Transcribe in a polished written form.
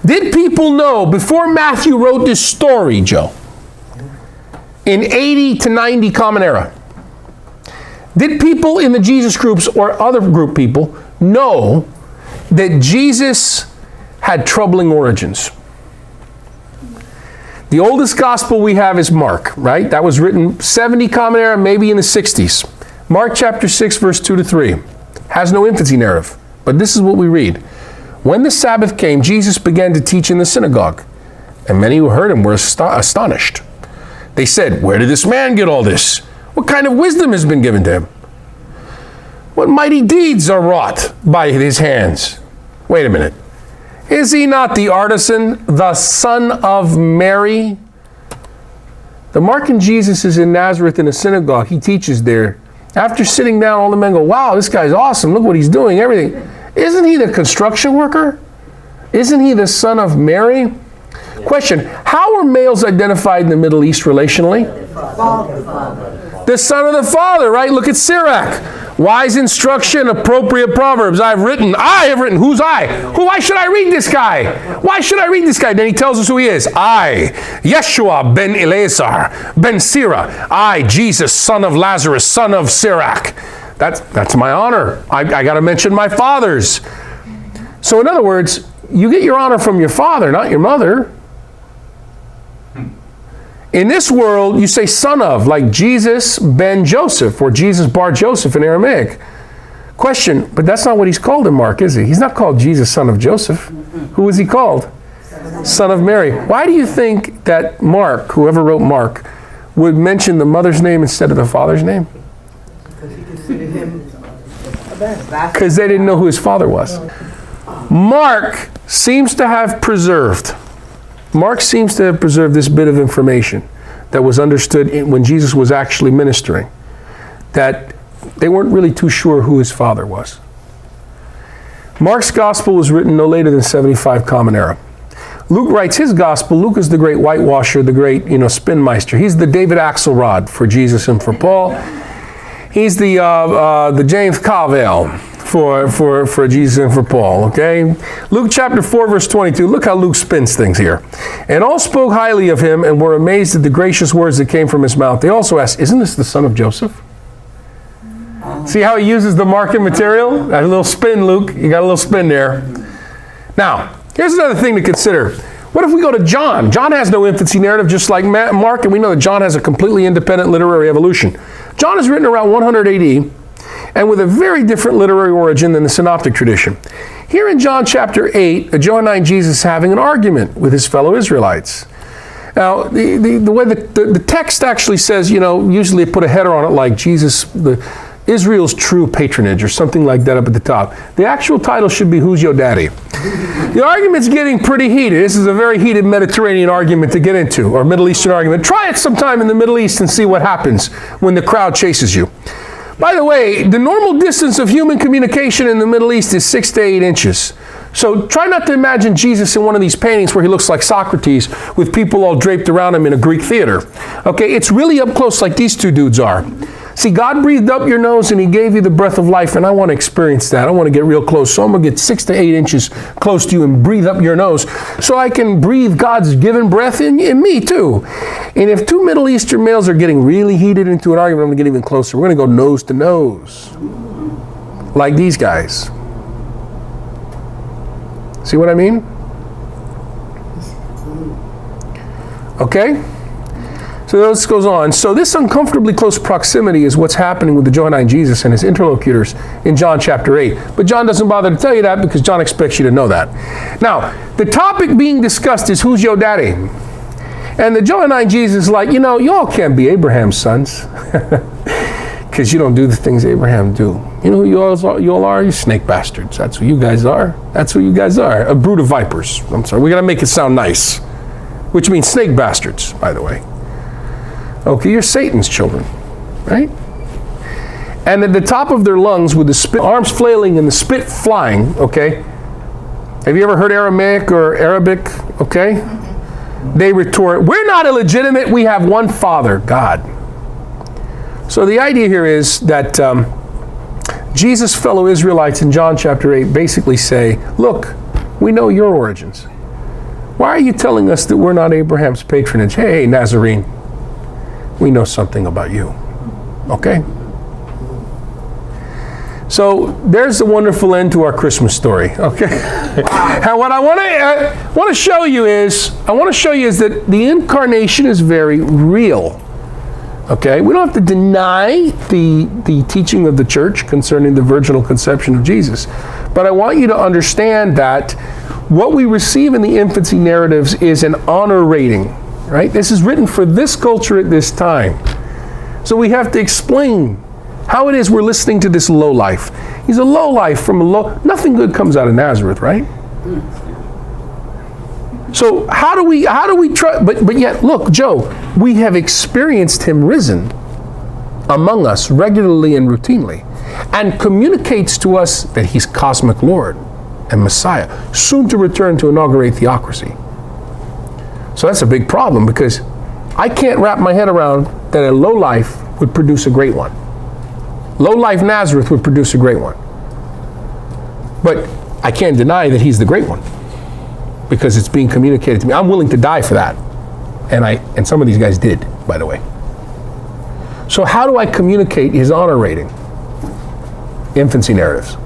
Did people know before Matthew wrote this story, Joe, in 80 to 90 Common Era, did people in the Jesus groups or other group people know that Jesus had troubling origins? The oldest gospel we have is Mark, right? That was written 70 Common Era, maybe in the 60s. Mark chapter 6, verse 2 to 3. Has no infancy narrative, but this is what we read. When the Sabbath came, Jesus began to teach in the synagogue, and many who heard him were astonished. They said, "Where did this man get all this? What kind of wisdom has been given to him? What mighty deeds are wrought by his hands? Wait a minute. Is he not the artisan, the son of Mary?" The Mark and Jesus is in Nazareth in a synagogue. He teaches there. After sitting down, all the men go, "Wow, this guy's awesome. Look what he's doing, everything." Isn't he the construction worker? Isn't he the son of Mary? Question, how are males identified in the Middle East relationally? The son of the father, right? Look at Sirach. Wise instruction, appropriate proverbs. I have written. Who's I? Why should I read this guy? Why should I read this guy? Then he tells us who he is. I, Yeshua ben Eleazar, ben Sirach. I, Jesus, son of Lazarus, son of Sirach. That's my honor. I got to mention my fathers. So in other words, you get your honor from your father, not your mother. In this world, you say son of, like Jesus ben Joseph, or Jesus bar Joseph in Aramaic. Question, but that's not what he's called in Mark, is he? He's not called Jesus, son of Joseph. Who is he called? Son of Mary. Why do you think that Mark, whoever wrote Mark, would mention the mother's name instead of the father's name? Because they didn't know who his father was. Mark seems to have preserved this bit of information that was understood when Jesus was actually ministering, that they weren't really too sure who his father was. Mark's gospel was written no later than 75 Common Era. Luke writes his gospel. Luke is the great whitewasher, the great, spinmeister. He's the David Axelrod for Jesus and for Paul. He's the James Carville for Jesus and for Paul, okay? Luke chapter 4, verse 22. Look how Luke spins things here. And all spoke highly of him and were amazed at the gracious words that came from his mouth. They also asked, "Isn't this the son of Joseph?" See how he uses the marking material? That little spin, Luke. You got a little spin there. Now, here's another thing to consider. What if we go to John? John has no infancy narrative, just like Mark, and we know that John has a completely independent literary evolution. John is written around 100 AD, and with a very different literary origin than the synoptic tradition. Here in John chapter 8, a Johannine Jesus is having an argument with his fellow Israelites. Now, the way the text actually says, usually they put a header on it like Jesus, Israel's true patronage, or something like that up at the top. The actual title should be, "Who's Your Daddy?" The argument's getting pretty heated. This is a very heated Mediterranean argument to get into, or Middle Eastern argument. Try it sometime in the Middle East and see what happens when the crowd chases you. By the way, the normal distance of human communication in the Middle East is 6 to 8 inches. So try not to imagine Jesus in one of these paintings where he looks like Socrates with people all draped around him in a Greek theater. Okay, it's really up close like these two dudes are. See, God breathed up your nose and he gave you the breath of life, and I want to experience that. I want to get real close. So I'm going to get 6 to 8 inches close to you and breathe up your nose so I can breathe God's given breath in me too. And if two Middle Eastern males are getting really heated into an argument, I'm going to get even closer. We're going to go nose to nose, like these guys. See what I mean? Okay? So this goes on. So this uncomfortably close proximity is what's happening with the Johannine Jesus and his interlocutors in John chapter 8. But John doesn't bother to tell you that because John expects you to know that. Now, the topic being discussed is, who's your daddy? And the Johannine Jesus is like, y'all can't be Abraham's sons because you don't do the things Abraham do. You know who you all are? You snake bastards. That's who you guys are. That's who you guys are. A brood of vipers. I'm sorry. We got to make it sound nice, which means snake bastards, by the way. Okay, you're Satan's children, right? And at the top of their lungs, with the spit, arms flailing and the spit flying, okay? Have you ever heard Aramaic or Arabic, okay? They retort, "We're not illegitimate, we have one father, God." So the idea here is that Jesus' fellow Israelites in John chapter 8 basically say, look, we know your origins. Why are you telling us that we're not Abraham's patronage? Hey, Nazarene, we know something about you. Okay? So there's the wonderful end to our Christmas story. Okay? And what I want to show you is that the incarnation is very real. Okay? We don't have to deny the teaching of the church concerning the virginal conception of Jesus. But I want you to understand that what we receive in the infancy narratives is an honor rating, right? This is written for this culture at this time. So we have to explain how it is we're listening to this lowlife. He's a lowlife from a low... Nothing good comes out of Nazareth, right? So how do we try... But yet, look, Joe, we have experienced him risen among us regularly and routinely, and communicates to us that he's cosmic Lord and Messiah, soon to return to inaugurate theocracy. So that's a big problem, because I can't wrap my head around that a low life would produce a great one. Low life Nazareth would produce a great one. But I can't deny that he's the great one, because it's being communicated to me. I'm willing to die for that. And some of these guys did, by the way. So how do I communicate his honor rating? Infancy narratives.